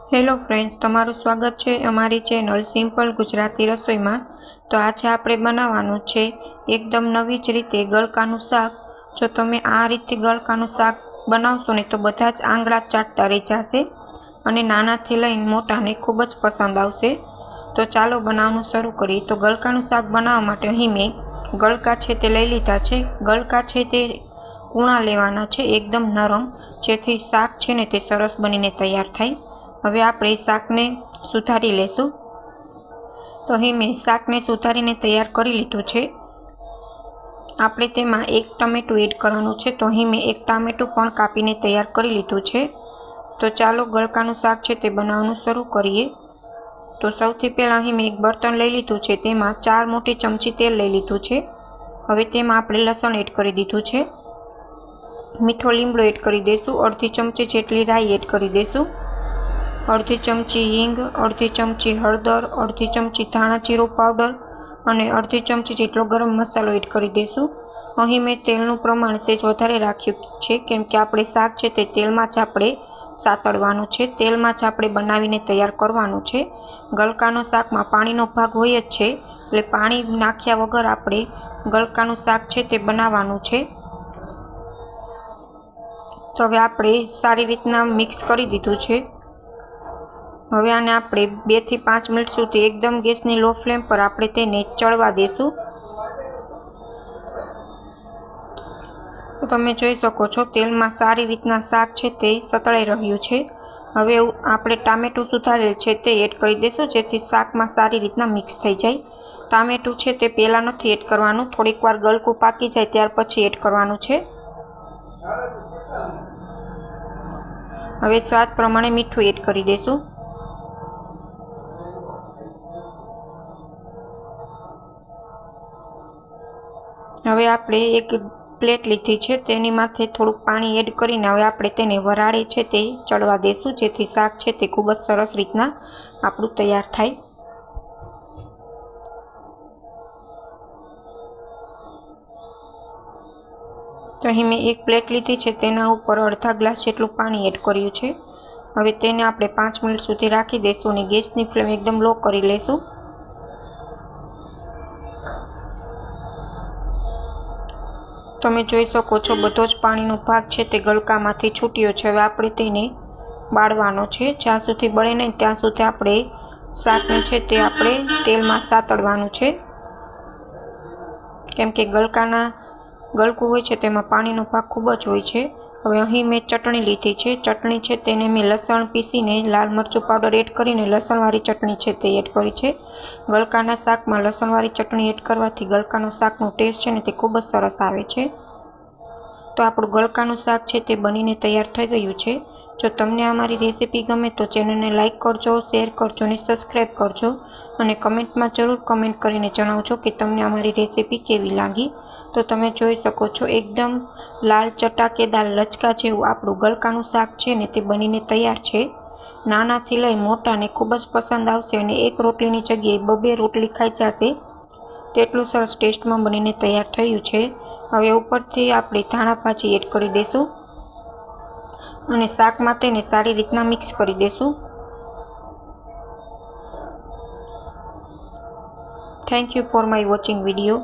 Hello friends, તમારું સ્વાગત છે અમારી ચેનલ સિમ્પલ ગુજરાતી રસોઈમાં। તો આજે આપણે બનાવવાનું છે એકદમ નવી જ રીતે ગલકાનું શાક। જો તમે આ રીતે ગલકાનું શાક બનાવશો ને તો બધા જ આંગળા ચાટતા રહી જશે અને નાનાથી લઈને મોટાને ખૂબ જ પસંદ આવશે। તો ચાલો બનાવવાનું શરૂ કરીએ। તો ગલકાનું શાક બનાવવા માટે અહીં મેં ગલકા છે તે લઈ લીધા છે। ગલકા છે તે કૂણા લેવાના છે, એકદમ નરમ, જેથી શાક છે ને તે સરસ બનીને તૈયાર થાય। હવે આપણે શાકને સુધારી લેશું। તો અહીં મેં શાકને સુધારીને તૈયાર કરી લીધું છે। આપણે તેમાં એક ટામેટું એડ કરવાનું છે। તો અહીં મેં એક ટામેટું પણ કાપીને તૈયાર કરી લીધું છે। તો ચાલો ગલકાનું શાક છે તે બનાવવાનું શરૂ કરીએ। તો સૌથી પહેલાં અહીં મેં એક બર્તન લઈ લીધું છે, તેમાં 4 મોટી ચમચી તેલ લઈ લીધું છે। હવે તેમાં આપણે લસણ એડ કરી દીધું છે, મીઠો લીમડો એડ કરી દઈશું, અડધી ચમચી જેટલી રાઈ એડ કરી દઈશું, અડધી ચમચી હિંગ, અડધી ચમચી હળદર, અડધી ચમચી ધાણા જીરું પાવડર અને અડધી ચમચી જેટલો ગરમ મસાલો એડ કરી દઈશું। અહીં મેં તેલનું પ્રમાણ સહેજ વધારે રાખ્યું છે, કેમ કે આપણે શાક છે તે તેલમાં જ આપણે સાતળવાનું છે, તેલમાં જ આપણે બનાવીને તૈયાર કરવાનું છે। ગલકાનો શાકમાં પાણીનો ભાગ હોય જ છે, એટલે પાણી નાખ્યા વગર આપણે ગલકાનું શાક છે તે બનાવવાનું છે। તો હવે આપણે સારી રીતના મિક્સ કરી દીધું છે। હવે આને આપણે 2 થી 5 મિનિટ સુધી એકદમ ગેસની લો ફ્લેમ પર આપણે તેને ચડવા દેશું। તો તમે જોઈ શકો છો તેલમાં સારી રીતના શાક છે તે સતળાઈ રહ્યું છે। હવે આપણે ટામેટું સુધારેલ છે તે એડ કરી દઈશું, જેથી શાકમાં સારી રીતના મિક્સ થઈ જાય। ટામેટું છે તે પહેલાં નથી એડ કરવાનું, થોડીક વાર ગલકું પાકી જાય ત્યાર પછી એડ કરવાનું છે। હવે સ્વાદ પ્રમાણે મીઠું એડ કરી દઈશું। હવે આપણે એક પ્લેટ લીધી છે, તેની માથે થોડુંક પાણી એડ કરીને હવે આપણે તેને વરાળે છે તે ચડવા દેશું, જેથી શાક છે તે ખૂબ જ સરસ રીતના આપણું તૈયાર થાય। તો અહીં મેં એક પ્લેટ લીધી છે, તેના ઉપર અડધા ગ્લાસ જેટલું પાણી એડ કર્યું છે। હવે તેને આપણે 5 મિનિટ સુધી રાખી દઈશું અને ગેસની ફ્લેમ એકદમ લો કરી લઈશું। તમે જોઈ શકો છો બધો જ પાણીનો ભાગ છે તે ગલકામાંથી છૂટ્યો છે। હવે આપણે તેને બાળવાનો છે, જ્યાં સુધી બળે નહીં ત્યાં સુધી આપણે શાકને છે તે આપણે તેલમાં સાતળવાનું છે, કેમ કે ગલકું હોય છે તેમાં પાણીનો ભાગ ખૂબ જ હોય છે। હવે અહીં મેં ચટણી લીધી છે, ચટણી છે તેને મેં લસણ પીસીને લાલ મરચું પાવડર એડ કરીને લસણવાળી ચટણી છે તે એડ કરી છે। ગલકાના શાકમાં લસણવાળી ચટણી એડ કરવાથી ગલકાનો શાકનો ટેસ્ટ છે ને તે ખૂબ જ સરસ આવે છે। તો આપણું ગલકાનું શાક છે તે બનીને તૈયાર થઈ ગયું છે। જો તમને અમારી રેસીપી ગમે તો ચેનલને લાઇક કરજો, શેર કરજો અને સબસ્ક્રાઈબ કરજો અને કમેન્ટમાં જરૂર કમેન્ટ કરીને જણાવજો કે તમને અમારી રેસીપી કેવી લાગી। તો તમે જોઈ શકો છો એકદમ લાલ ચટાકેદાર લચકા જેવું આપણું ગલકાનું શાક છે ને તે બનીને તૈયાર છે। નાનાથી લઈ મોટાને ખૂબ જ પસંદ આવશે અને એક રોટલીની જગ્યાએ 2-2 રોટલી ખાઈ જશે, તેટલું સરસ ટેસ્ટમાં બનીને તૈયાર થયું છે। હવે ઉપરથી આપણે ધાણા ભાજી એડ કરી દઈશું અને શાકમાં તેને સારી રીતના મિક્સ કરી દઈશું। Thank you for my watching video.